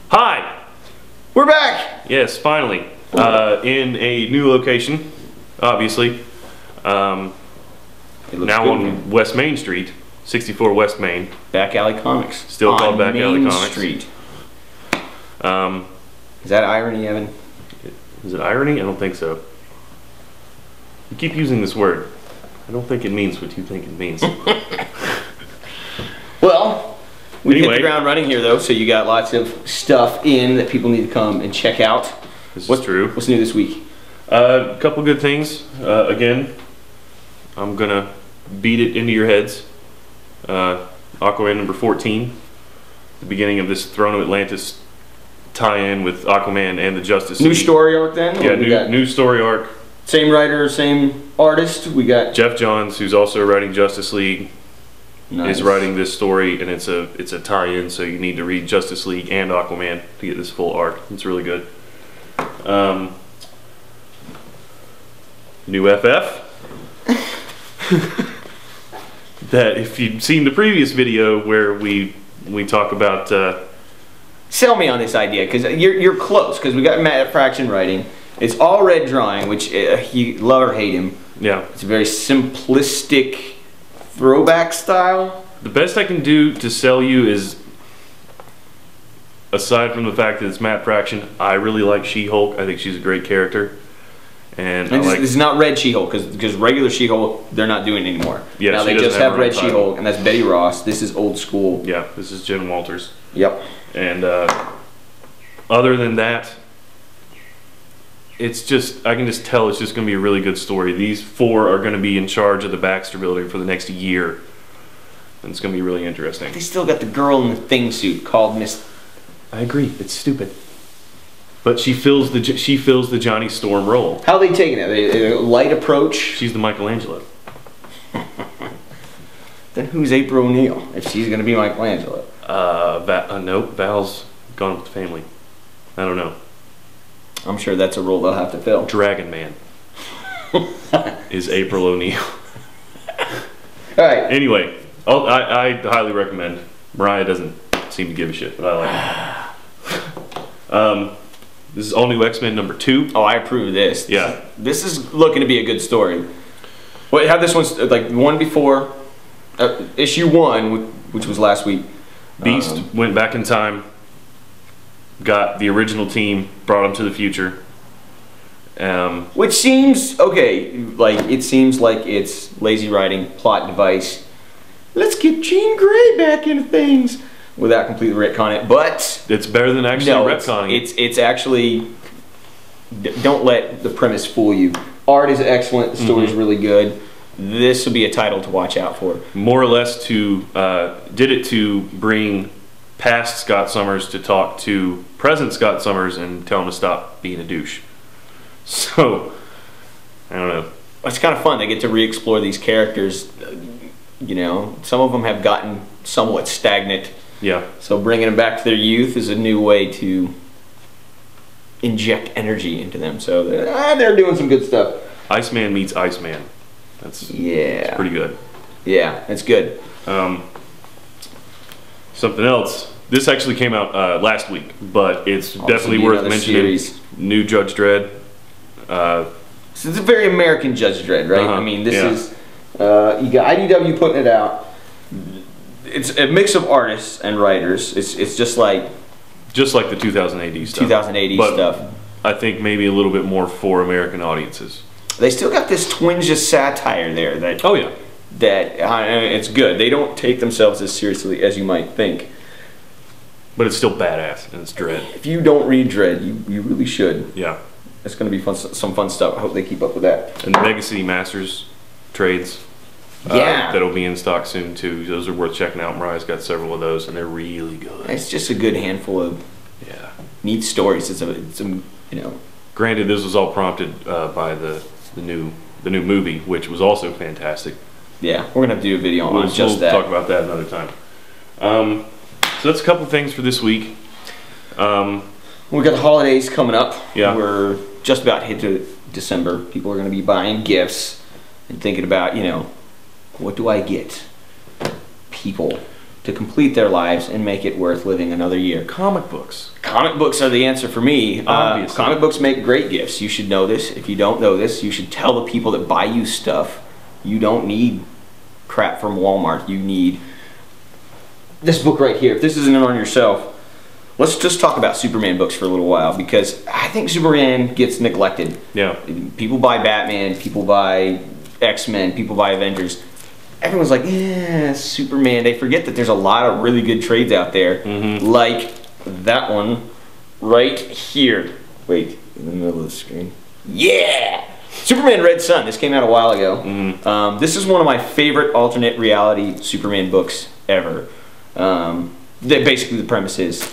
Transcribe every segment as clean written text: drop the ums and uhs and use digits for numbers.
Hi! We're back! Yes, finally. In a new location, obviously. Now on West Main Street, 64 West Main. Back Alley Comics. Still called Back Alley Comics. Street. Is that irony, Evan? Is it irony? I don't think so. You keep using this word. I don't think it means what you think it means. Well, we hit the ground running here though, so you got lots of stuff in that people need to come and check out. This is true. What's new this week? A couple good things. Again, I'm gonna beat it into your heads. Aquaman number 14, the beginning of this Throne of Atlantis tie-in with Aquaman and the Justice League. New story arc then? Yeah, new story arc. Same writer, same artist. We got Jeff Johns, who's also writing Justice League, nice. is writing this story, and it's a tie-in, so you need to read Justice League and Aquaman to get this full arc. It's really good. New FF. That if you'd seen the previous video where we talk about sell me on this idea, because you're close, because we got Matt Fraction writing. It's all red drawing, which you love or hate him. Yeah. It's a very simplistic throwback style. The best I can do to sell you is, aside from the fact that it's Matt Fraction, I really like She-Hulk. I think she's a great character. And this is not Red She-Hulk, because regular She-Hulk they're not doing anymore. Yeah, now they just have Red She-Hulk, and that's Betty Ross. This is old school. Yeah, this is Jen Walters. Yep. And other than that, it's just, I can just tell it's just going to be a really good story. These four are going to be in charge of the Baxter building for the next year. And it's going to be really interesting. They still got the girl in the thing suit called Miss... I agree, it's stupid. But she fills the Johnny Storm role. How are they taking it? A light approach? She's the Michelangelo. Then who's April O'Neil if she's going to be Michelangelo? No, Val's gone with the family. I don't know. I'm sure that's a role they'll have to fill. Dragon Man is April O'Neil. Alright. Anyway, I highly recommend. Mariah doesn't seem to give a shit, but I like it. This is all new X-Men number 2. Oh, I approve of this. Yeah. This is looking to be a good story. Well, have this one's like one before issue 1, which was last week. Beast went back in time, got the original team, brought them to the future. Which seems okay. Like it seems like it's lazy writing, plot device. Let's get Jean Grey back into things without completely retconning it. But it's better than actually retconning it. It's actually, don't let the premise fool you. Art is excellent. The story is really good. This will be a title to watch out for. More or less did it to bring past Scott Summers to talk to present Scott Summers and tell him to stop being a douche. So, I don't know. It's kind of fun. They get to re-explore these characters. You know, some of them have gotten somewhat stagnant. Yeah. So bringing them back to their youth is a new way to inject energy into them. So they're doing some good stuff. Iceman meets Iceman. That's pretty good. Yeah, it's good. Something else. This actually came out last week, but it's definitely worth mentioning. New Judge Dredd. So it's a very American Judge Dredd, right? I mean, this is you got IDW putting it out. It's a mix of artists and writers. It's just like the 2000 AD stuff. 2000 AD stuff. I think maybe a little bit more for American audiences. They still got this twinge of satire there. That it's good. They don't take themselves as seriously as you might think. But it's still badass, and it's Dredd. If you don't read Dredd, you really should. Yeah. It's going to be fun, some fun stuff. I hope they keep up with that. And the Mega City Masters trades. That'll be in stock soon too. Those are worth checking out. Mariah's got several of those, and they're really good. It's just a good handful of neat stories. It's you know. Granted, this was all prompted by the new movie, which was also fantastic. Yeah, we're gonna have to do a video on just that. We'll talk about that another time. So that's a couple things for this week. We got the holidays coming up. Yeah, we're just about hit to December. People are gonna be buying gifts and thinking about, you know, what do I get people? to complete their lives and make it worth living another year. Comic books. Comic books are the answer for me. Obviously. Comic books make great gifts. You should know this. If you don't know this, you should tell the people that buy you stuff. You don't need crap from Walmart. You need this book right here. If this isn't on your shelf, let's just talk about Superman books for a little while, because I think Superman gets neglected. Yeah. People buy Batman, people buy X-Men, people buy Avengers. Everyone's like, yeah, Superman. They forget that there's a lot of really good trades out there, like that one right here. Wait, in the middle of the screen. Yeah! Superman Red Sun. This came out a while ago. This is one of my favorite alternate reality Superman books ever. Basically, the premise is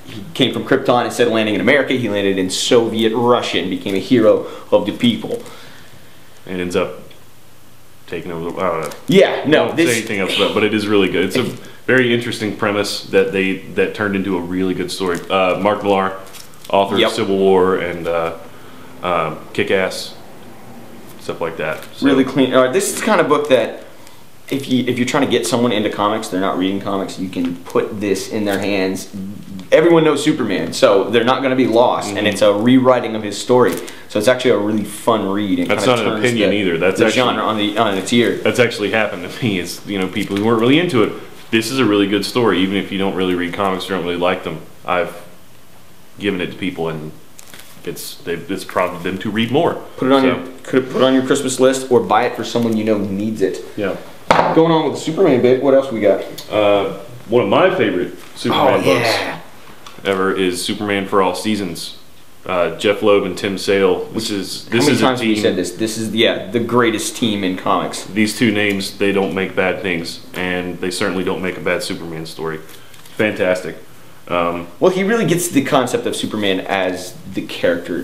he came from Krypton. Instead of landing in America, he landed in Soviet Russia and became a hero of the people. And ends up taking over the... I don't know. Yeah, no. I won't say anything else about it, but it is really good. It's a very interesting premise that turned into a really good story. Mark Millar, author of Civil War and Kick-Ass, stuff like that. So, really clean. This is the kind of book that if you're trying to get someone into comics, they're not reading comics, you can put this in their hands. Everyone knows Superman, so they're not going to be lost, and it's a rewriting of his story. So it's actually a really fun read. And that's not an opinion either. That's the actually, genre on its ear. That's actually happened to me. Is people who weren't really into it. This is a really good story, even if you don't really read comics, or don't really like them. I've given it to people, and it's prompted them to read more. Put it on put it on your Christmas list, or buy it for someone you know needs it. Yeah. Going on with the Superman bit, what else we got? One of my favorite Superman books ever is Superman for All Seasons. Jeff Loeb and Tim Sale. This is how many times have you said this? This is the greatest team in comics. These two names, they don't make bad things, and they certainly don't make a bad Superman story. Fantastic. Well, he really gets the concept of Superman as the character.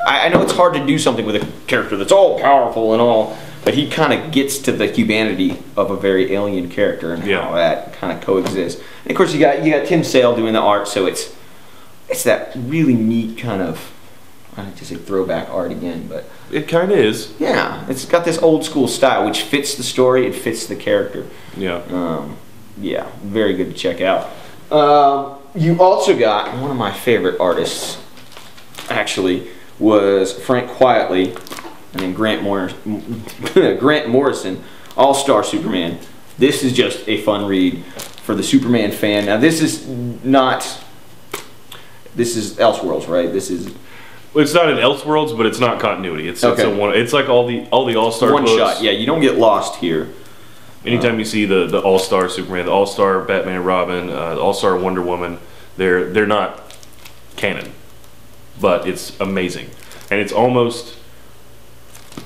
I know it's hard to do something with a character that's all powerful and all, but he kind of gets to the humanity of a very alien character and how that kind of coexists. And of course, you got Tim Sale doing the art, so it's that really neat kind of, I like to say throwback art again, but it kind of is. Yeah, it's got this old school style which fits the story, it fits the character. Yeah. Yeah, very good to check out. You also got one of my favorite artists, actually, was Frank Quietly, and then Grant Morrison, All-Star Superman. This is just a fun read for the Superman fan. Now this is Elseworlds, right? Well, it's not in Elseworlds, but it's not continuity. It's like all the All-Star one books. shot. Yeah, you don't get lost here. Anytime you see the All-Star Superman, the All-Star Batman and Robin, the All-Star Wonder Woman, they're not canon, but it's amazing, and it's almost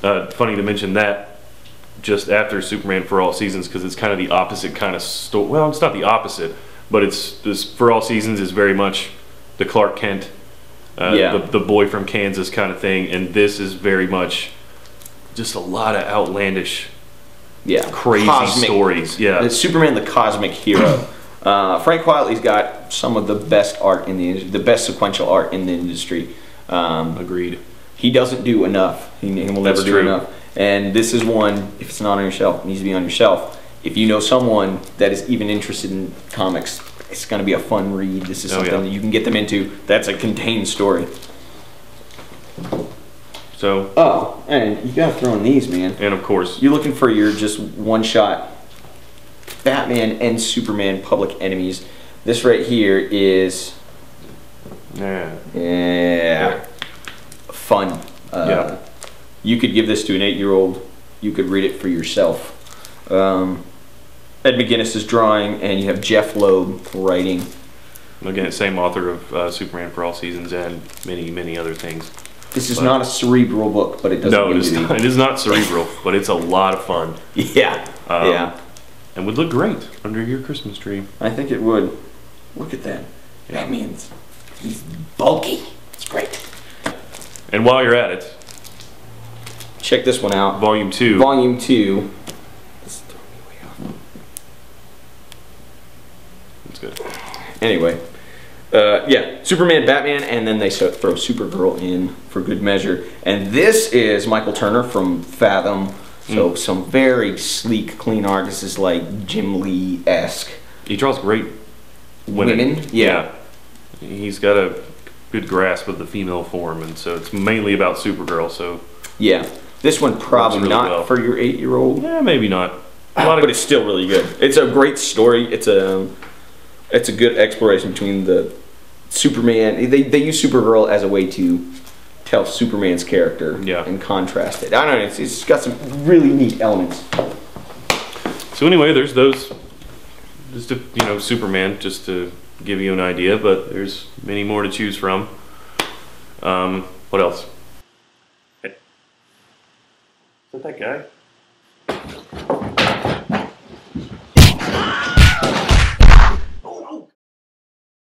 funny to mention that just after Superman for All Seasons, because it's kind of the opposite kind of story. Well, it's not the opposite, but this For All Seasons is very much the Clark Kent, the boy from Kansas kind of thing, and this is very much just a lot of outlandish, crazy stories. Yeah, it's Superman, the cosmic hero. Frank Quietly's got some of the best art in the best sequential art in the industry. Agreed. He doesn't do enough. He will never do enough. And this is one, if it's not on your shelf, it needs to be on your shelf. If you know someone that is even interested in comics, it's going to be a fun read. This is something that you can get them into. That's a contained story. So. Oh, and you got to throw in these, man. And of course. You're looking for your just one-shot Batman and Superman public enemies. This right here is. Yeah. Fun. You could give this to an 8-year-old. You could read it for yourself. Ed McGuinness is drawing, and you have Jeff Loeb writing. Again, same author of Superman for All Seasons and many other things. This is not a cerebral book, but it doesn't. No, it is not cerebral, but it's a lot of fun. Yeah. And would look great under your Christmas tree. I think it would. Look at that. That means he's bulky. It's great. And while you're at it, check this one out. Volume 2. Volume 2. This is throwing me way off. That's good. Anyway, Superman, Batman, and then they throw Supergirl in for good measure. And this is Michael Turner from Fathom. So some very sleek, clean art. This is like Jim Lee-esque. He draws great women. Yeah. He's got a good grasp of the female form, and so it's mainly about Supergirl. So yeah, this one probably really not well. for your 8-year-old. Yeah, maybe not. But it's still really good. It's a great story. It's a good exploration between the Superman. They use Supergirl as a way to tell Superman's character and contrast it. I don't know. It's got some really neat elements. So anyway, there's those. Just to, Superman, just to give you an idea. But there's many more to choose from. What else? Is that guy?